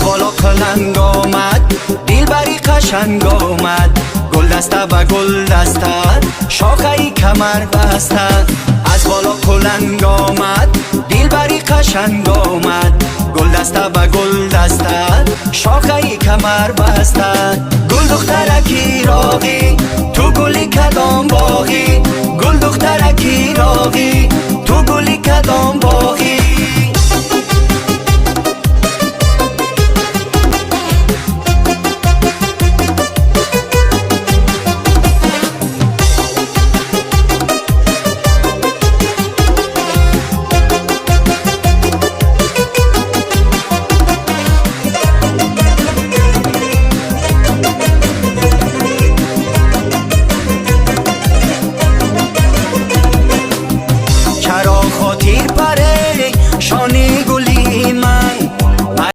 بالا کلنگ آمد دلبری قشنگ آمد گل دسته به گل دسته شاخه کمر بسته از بالا کلنگ آمد دلبری قشنگ آمد گل دسته به گل دسته شاخه کمر بسته گل دخترکی راغی تو گلی کدام باغی گل دخترکی راغی تو گلی کدام باغی